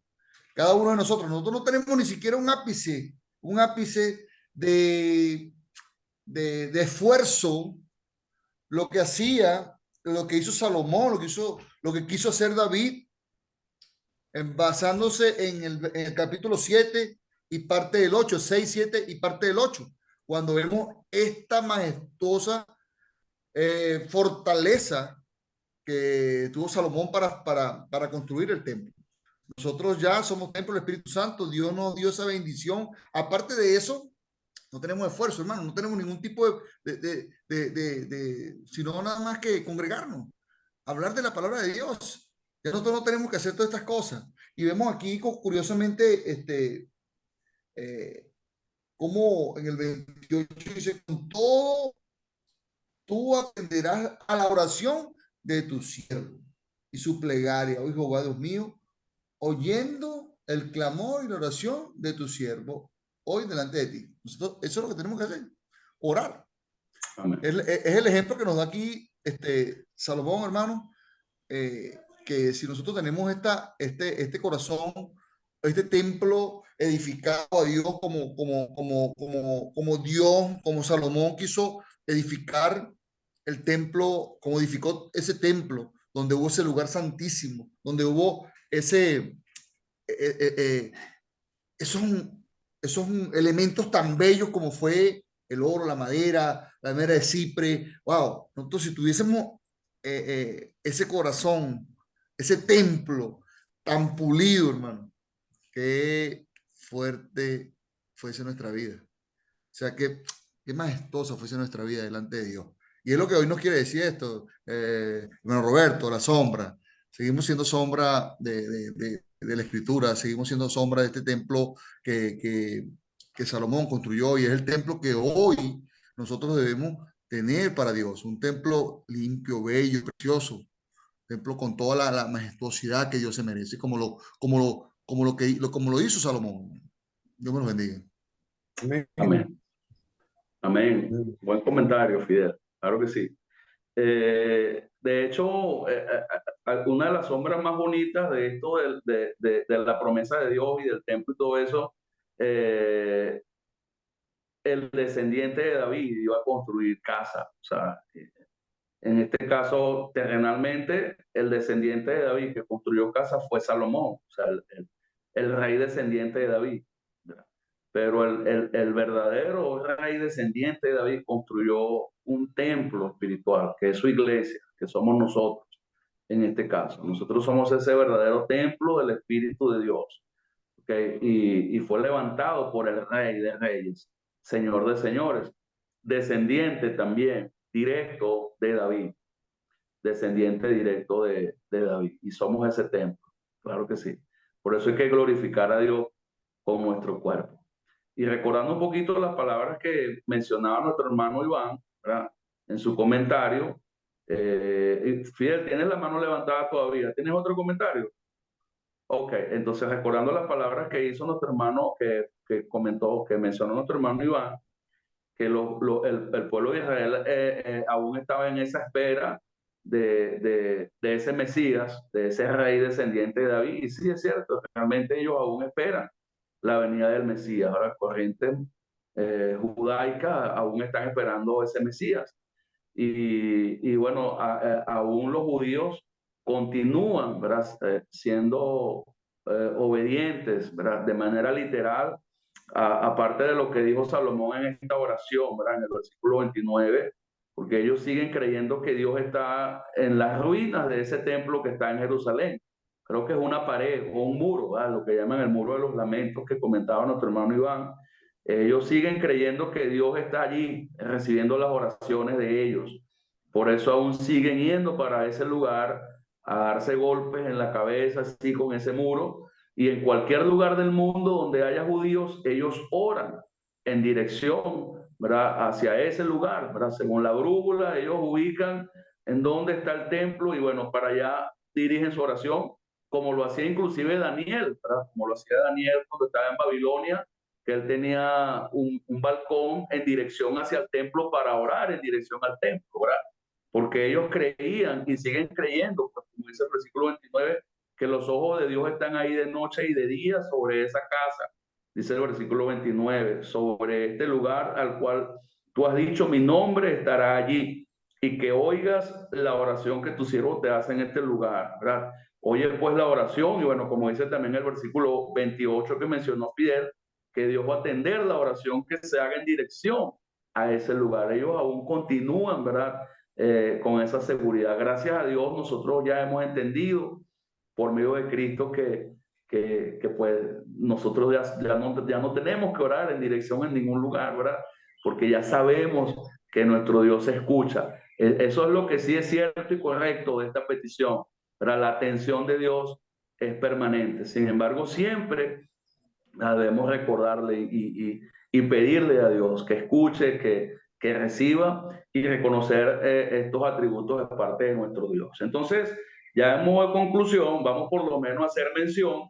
Cada uno de nosotros. Nosotros no tenemos ni siquiera un ápice de esfuerzo. Lo que hacía, lo que hizo Salomón, lo que quiso hacer David, basándose en el capítulo 7 y parte del 8, 6, 7 y parte del 8, cuando vemos esta majestuosa fortaleza que tuvo Salomón para construir el templo. Nosotros ya somos templo del Espíritu Santo, Dios nos dio esa bendición. Aparte de eso, no tenemos esfuerzo, hermano, no tenemos ningún tipo sino nada más que congregarnos, hablar de la palabra de Dios. Ya nosotros no tenemos que hacer todas estas cosas. Y vemos aquí, curiosamente, como en el 28 dice, con todo, tú atenderás a la oración de tu siervo y su plegaria, oh Jehová Dios mío, oyendo el clamor y la oración de tu siervo hoy delante de ti. Nosotros, eso es lo que tenemos que hacer, orar. Es el ejemplo que nos da aquí Salomón, hermano, que si nosotros tenemos este corazón, este templo edificado a Dios como Dios, como Salomón quiso edificar el templo, como edificó ese templo, donde hubo ese lugar santísimo, donde hubo esos, esos elementos tan bellos como fue el oro, la madera de cipre. Wow, nosotros si tuviésemos ese corazón, ese templo tan pulido, hermano, qué fuerte fuese nuestra vida. O sea, qué majestuosa fuese nuestra vida delante de Dios. Y es lo que hoy nos quiere decir esto, hermano Roberto, la sombra. Seguimos siendo sombra de la Escritura, seguimos siendo sombra de este templo que Salomón construyó y es el templo que hoy nosotros debemos tener para Dios. Un templo limpio, bello y precioso. Un templo con toda la majestuosidad que Dios se merece, como lo hizo Salomón. Dios me lo bendiga. Amén. Amén. Amén. Buen comentario, Fidel. Claro que sí. De hecho, una de las sombras más bonitas de esto, de la promesa de Dios y del templo y todo eso, el descendiente de David iba a construir casa. O sea, en este caso, terrenalmente, el descendiente de David que construyó casa fue Salomón, o sea, el rey descendiente de David. Pero el verdadero rey descendiente de David construyó un templo espiritual, que es su iglesia, que somos nosotros en este caso. Nosotros somos ese verdadero templo del Espíritu de Dios. ¿Okay? Y fue levantado por el Rey de Reyes, Señor de Señores, descendiente también directo de David, descendiente directo de David. Y somos ese templo, claro que sí. Por eso hay que glorificar a Dios con nuestro cuerpo. Y recordando un poquito las palabras que mencionaba nuestro hermano Iván, ¿verdad? En su comentario. Fidel, ¿tienes la mano levantada todavía? ¿Tienes otro comentario? Ok, entonces recordando las palabras que hizo nuestro hermano, que comentó, que mencionó nuestro hermano Iván, que el pueblo de Israel aún estaba en esa espera de ese Mesías, de ese rey descendiente de David. Y sí, es cierto, realmente ellos aún esperan la venida del Mesías. Ahora, corrientes judaicas aún están esperando ese Mesías. Y bueno, aún los judíos continúan, ¿verdad? Siendo obedientes, ¿verdad? De manera literal, aparte de lo que dijo Salomón en esta oración, ¿verdad? En el versículo 29, porque ellos siguen creyendo que Dios está en las ruinas de ese templo que está en Jerusalén. Creo que es una pared o un muro, ¿verdad? Lo que llaman el muro de los lamentos que comentaba nuestro hermano Iván. Ellos siguen creyendo que Dios está allí recibiendo las oraciones de ellos. Por eso aún siguen yendo para ese lugar a darse golpes en la cabeza, así con ese muro. Y en cualquier lugar del mundo donde haya judíos, ellos oran en dirección, ¿verdad?, hacia ese lugar, ¿verdad? Según la brújula, ellos ubican en dónde está el templo y bueno, para allá dirigen su oración, como lo hacía inclusive Daniel, ¿verdad? Como lo hacía Daniel cuando estaba en Babilonia, que él tenía un balcón en dirección hacia el templo para orar en dirección al templo, ¿verdad? Porque ellos creían y siguen creyendo, pues, como dice el versículo 29, que los ojos de Dios están ahí de noche y de día sobre esa casa, dice el versículo 29, sobre este lugar al cual tú has dicho, mi nombre estará allí, y que oigas la oración que tu siervo te hace en este lugar, ¿verdad? Oye pues la oración, y bueno, como dice también el versículo 28 que mencionó Fidel, que Dios va a atender la oración que se haga en dirección a ese lugar. Ellos aún continúan, ¿verdad? Con esa seguridad. Gracias a Dios nosotros ya hemos entendido por medio de Cristo que pues nosotros ya no tenemos que orar en dirección en ningún lugar, ¿verdad? Porque ya sabemos que nuestro Dios escucha. Eso es lo que sí es cierto y correcto de esta petición, ¿verdad? La atención de Dios es permanente. Sin embargo, siempre debemos recordarle y pedirle a Dios que escuche, que reciba y reconocer estos atributos de parte de nuestro Dios. Entonces, ya en modo de conclusión, vamos por lo menos a hacer mención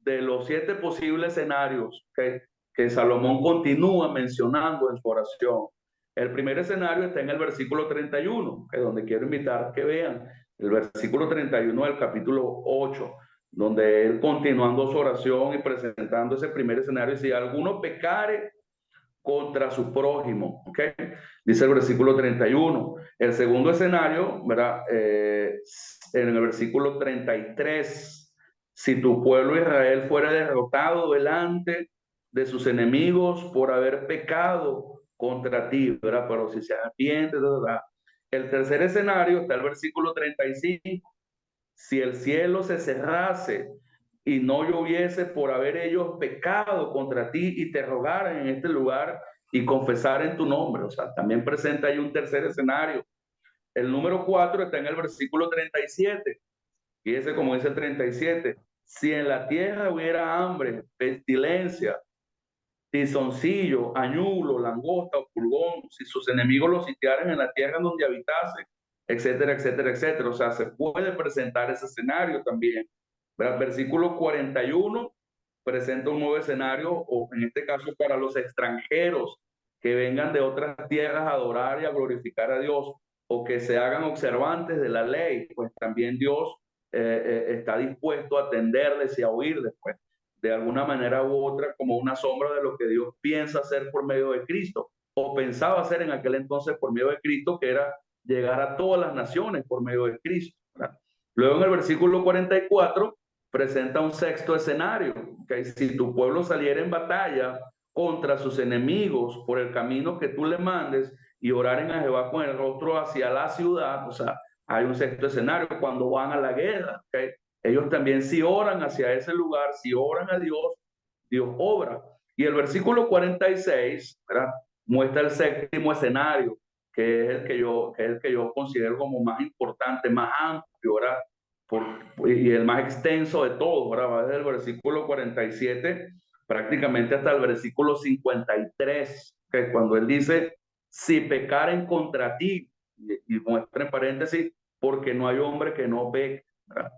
de los 7 posibles escenarios que Salomón continúa mencionando en su oración. El primer escenario está en el versículo 31, que es donde quiero invitar a que vean el versículo 31 del capítulo 8, donde él continuando su oración y presentando ese primer escenario, si alguno pecare contra su prójimo, ¿ok? Dice el versículo 31. El segundo escenario, ¿verdad? En el versículo 33, si tu pueblo Israel fuera derrotado delante de sus enemigos por haber pecado contra ti, ¿verdad? Pero si se arrepiente, ¿verdad? El tercer escenario está el versículo 35. Si el cielo se cerrase y no lloviese por haber ellos pecado contra ti y te rogaran en este lugar y confesar en tu nombre. O sea, también presenta ahí un tercer escenario. El número 4 está en el versículo 37. Fíjese como dice el 37. Si en la tierra hubiera hambre, pestilencia, tizoncillo, añulo, langosta o pulgón, si sus enemigos los sitiaran en la tierra donde habitase, etcétera, etcétera, etcétera. O sea, se puede presentar ese escenario también. ¿Verdad? Versículo 41 presenta un nuevo escenario, o en este caso para los extranjeros que vengan de otras tierras a adorar y a glorificar a Dios, o que se hagan observantes de la ley, pues también Dios está dispuesto a atenderles y a oírles, pues de alguna manera u otra, como una sombra de lo que Dios piensa hacer por medio de Cristo, o pensaba hacer en aquel entonces por medio de Cristo, que era llegar a todas las naciones por medio de Cristo, ¿verdad? Luego en el versículo 44 presenta un sexto escenario, que si tu pueblo saliera en batalla contra sus enemigos por el camino que tú le mandes y oraren a Jehová con el rostro hacia la ciudad, o sea, hay un sexto escenario cuando van a la guerra, ¿okay? Ellos también si oran hacia ese lugar, si oran a Dios, Dios obra. Y el versículo 46, ¿verdad?, muestra el séptimo escenario, que es el que yo considero como más importante, más amplio, ¿verdad? Y el más extenso de todos, ¿verdad? Va desde el versículo 47 prácticamente hasta el versículo 53, que es cuando él dice, si pecaren contra ti, y muestra en paréntesis, porque no hay hombre que no peque, ¿verdad?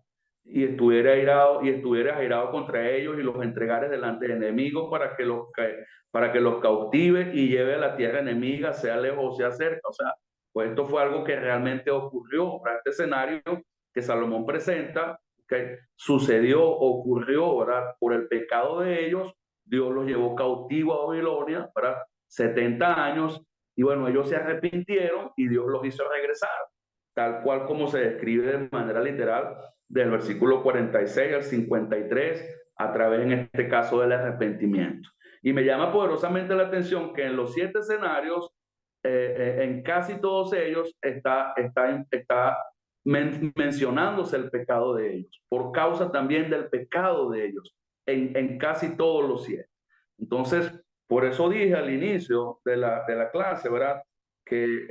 Y estuviera airado contra ellos y los entregares delante de enemigos para que los cautive y lleve a la tierra enemiga, sea lejos o sea cerca. O sea, pues esto fue algo que realmente ocurrió. Para este escenario que Salomón presenta, que sucedió, ocurrió, ¿verdad? Por el pecado de ellos, Dios los llevó cautivo a Babilonia para 70 años, y bueno, ellos se arrepintieron y Dios los hizo regresar, tal cual como se describe de manera literal del versículo 46 al 53, a través en este caso del arrepentimiento. Y me llama poderosamente la atención que en los 7 escenarios, en casi todos ellos está mencionándose el pecado de ellos, por causa también del pecado de ellos, en casi todos los 7. Entonces, por eso dije al inicio de la clase, ¿verdad? Que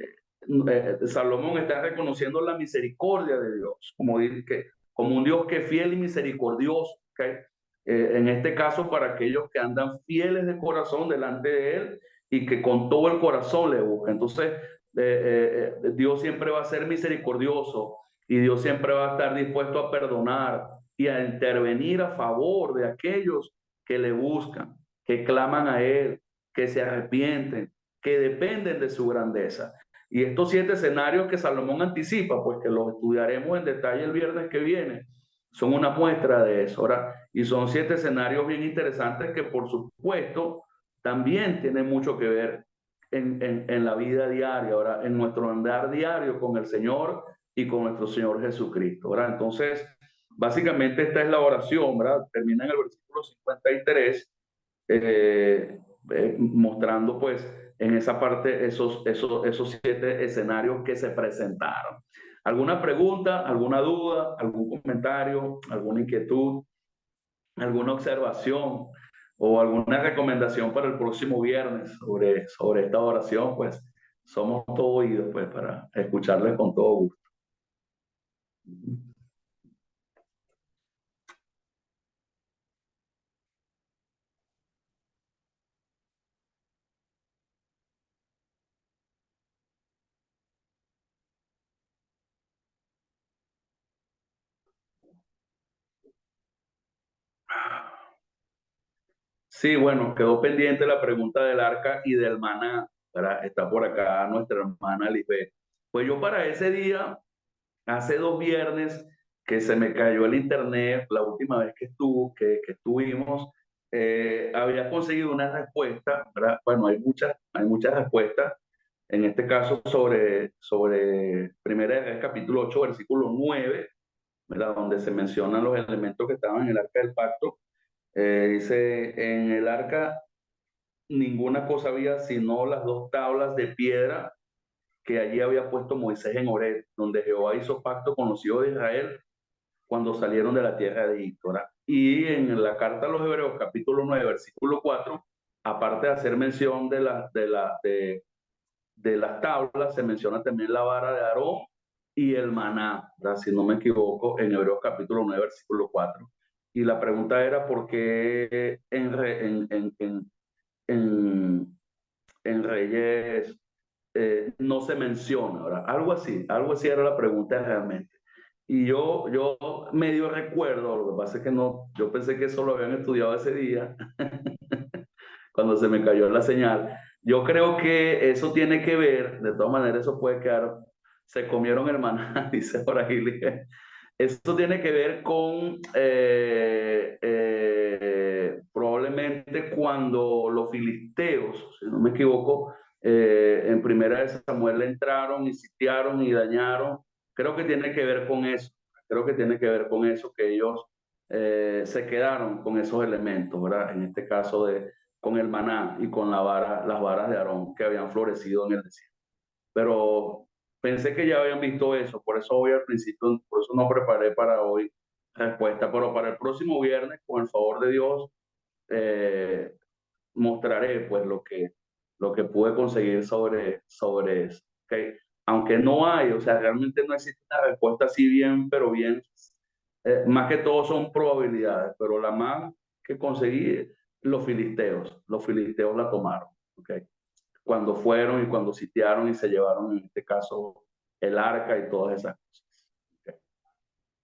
Salomón está reconociendo la misericordia de Dios, como un Dios que es fiel y misericordioso, ¿okay? En este caso, para aquellos que andan fieles de corazón delante de Él y que con todo el corazón le buscan. Entonces, Dios siempre va a ser misericordioso y Dios siempre va a estar dispuesto a perdonar y a intervenir a favor de aquellos que le buscan, que claman a Él, que se arrepienten, que dependen de su grandeza. Y estos 7 escenarios que Salomón anticipa, pues que los estudiaremos en detalle el viernes que viene, son una muestra de eso, ¿verdad? Y son 7 escenarios bien interesantes que, por supuesto, también tienen mucho que ver en la vida diaria, ¿verdad? En nuestro andar diario con el Señor y con nuestro Señor Jesucristo, ¿verdad? Entonces, básicamente esta es la oración, ¿verdad? Termina en el versículo 53, mostrando pues en esa parte esos 7 escenarios que se presentaron. ¿Alguna pregunta, alguna duda, algún comentario, alguna inquietud, alguna observación o alguna recomendación para el próximo viernes sobre esta oración? Pues somos todo oídos pues, para escucharles con todo gusto. Sí, bueno, quedó pendiente la pregunta del arca y del maná, ¿verdad? Está por acá nuestra hermana Lisbeth. Pues yo para ese día, hace 2 viernes, que se me cayó el internet, la última vez que estuvimos, había conseguido una respuesta, ¿verdad? Bueno, hay muchas respuestas, en este caso sobre Primera de Reyes, capítulo 8, versículo 9, ¿verdad? Donde se mencionan los elementos que estaban en el arca del pacto. Dice, en el arca ninguna cosa había sino las 2 tablas de piedra que allí había puesto Moisés en Horeb, donde Jehová hizo pacto con los hijos de Israel cuando salieron de la tierra de Egipto. Y en la carta a los Hebreos, capítulo 9, versículo 4, aparte de hacer mención de las tablas, se menciona también la vara de Aarón y el maná, ¿verdad? Si no me equivoco, en Hebreos capítulo 9, versículo 4. Y la pregunta era por qué en Reyes no se menciona, ¿verdad? Algo así era la pregunta realmente. Y yo medio recuerdo, lo que pasa es que no, yo pensé que eso lo habían estudiado ese día, cuando se me cayó la señal. Yo creo que eso tiene que ver, de todas maneras eso puede quedar, se comieron el maná, dice por ahí. Eso tiene que ver con probablemente cuando los filisteos, si no me equivoco, en Primera de Samuel entraron y sitiaron y dañaron. Creo que tiene que ver con eso. Creo que tiene que ver con eso, que ellos se quedaron con esos elementos, ¿verdad? En este caso con el maná y con las varas de Aarón que habían florecido en el desierto. Pero pensé que ya habían visto eso, por eso hoy al principio, por eso no preparé para hoy respuesta, pero para el próximo viernes, con el favor de Dios, mostraré pues lo que pude conseguir sobre eso. ¿Okay? Aunque no hay, o sea, realmente no existe una respuesta así bien, pero bien, más que todo son probabilidades, pero la más que conseguí, los filisteos la tomaron. ¿Okay? Cuando fueron y cuando sitiaron y se llevaron, en este caso, el arca y todas esas cosas. Okay.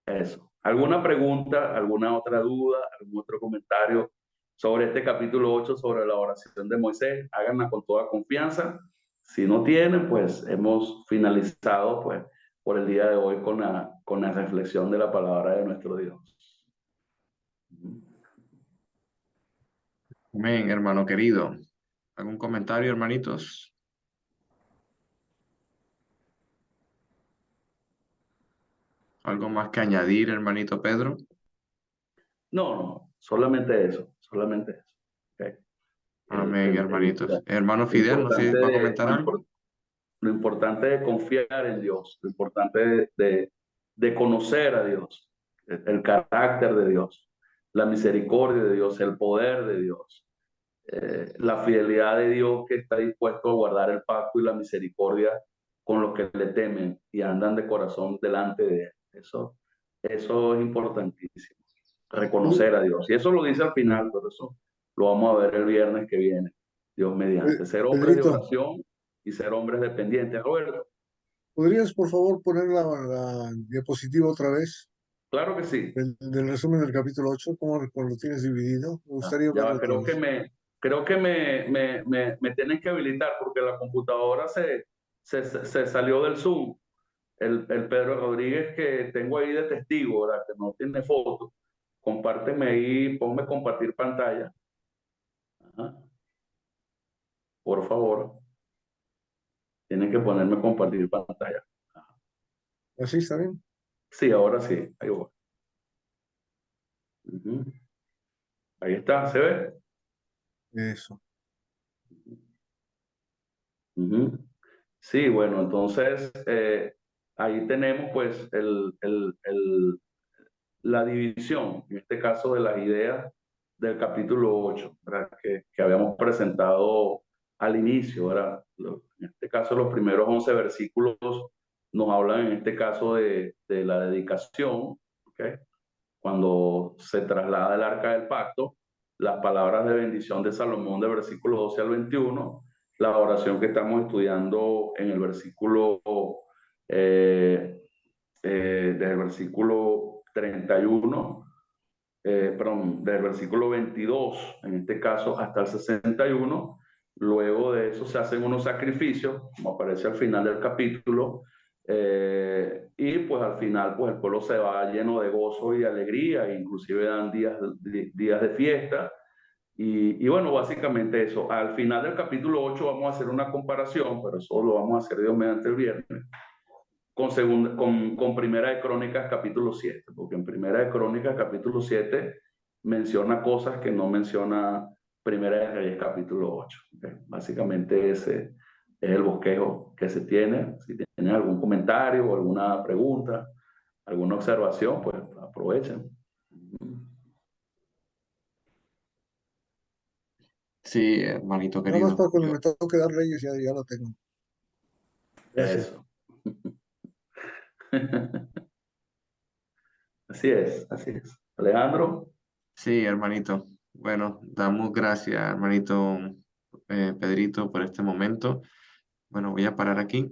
Eso. ¿Alguna pregunta, alguna otra duda, algún otro comentario sobre este capítulo 8, sobre la oración de Moisés? Háganla con toda confianza. Si no tienen, pues hemos finalizado pues, por el día de hoy con la reflexión de la palabra de nuestro Dios. Amén, hermano querido. ¿Algún comentario, hermanitos? ¿Algo más que añadir, hermanito Pedro? No, solamente eso, solamente eso. ¿Ok? Amén, hermanitos. Hermano Lo Fidel, no sé si importante va a de, comentar algo. lo importante de confiar en Dios, lo importante de conocer a Dios, el carácter de Dios, la misericordia de Dios, el poder de Dios, la fidelidad de Dios que está dispuesto a guardar el pacto y la misericordia con los que le temen y andan de corazón delante de él. Eso es importantísimo, reconocer a Dios. Y eso lo dice al final, por eso lo vamos a ver el viernes que viene, Dios mediante. Ser hombres de Pedrito, oración y ser hombres dependientes. Roberto, ¿podrías por favor poner la diapositiva otra vez claro que sí. del resumen del capítulo 8? ¿Cómo lo tienes dividido? Me gustaría Ya verlo va, otra vez. creo que me tienen que habilitar porque la computadora se salió del Zoom. El Pedro Rodríguez que tengo ahí de testigo, ¿verdad? Que no tiene foto. Compárteme ahí, ponme compartir pantalla. Ajá. Por favor. Tienen que ponerme compartir pantalla. ¿Así está bien? Sí, ahora sí. Ahí voy. Ahí está, ¿se ve? Eso. Sí, bueno, entonces ahí tenemos pues la división, en este caso de las ideas del capítulo 8, ¿verdad? Que habíamos presentado al inicio, ¿verdad? En este caso los primeros 11 versículos nos hablan en este caso de la dedicación, ¿ok? Cuando se traslada el arca del pacto, las palabras de bendición de Salomón del versículo 12 al 21, la oración que estamos estudiando en el versículo, del versículo 31, perdón, del versículo 22, en este caso hasta el 61. Luego de eso se hacen unos sacrificios, como aparece al final del capítulo, y pues al final pues el pueblo se va lleno de gozo y alegría, e inclusive dan días de fiesta. Y bueno, básicamente eso. Al final del capítulo 8 vamos a hacer una comparación, pero eso lo vamos a hacer Dios mediante el viernes, con Primera de Crónicas capítulo 7, porque en Primera de Crónicas capítulo 7 menciona cosas que no menciona Primera de Reyes capítulo 8. ¿Okay? Básicamente ese es el bosquejo que se tiene. Si tienen algún comentario o alguna pregunta, alguna observación, pues aprovechen. Sí, hermanito Nada más querido. para cuando me toque dar Reyes, ya lo tengo. Gracias. Eso. Así es, así es. Alejandro. Sí, hermanito. Bueno, damos gracias, hermanito Pedrito, por este momento. Bueno, voy a parar aquí.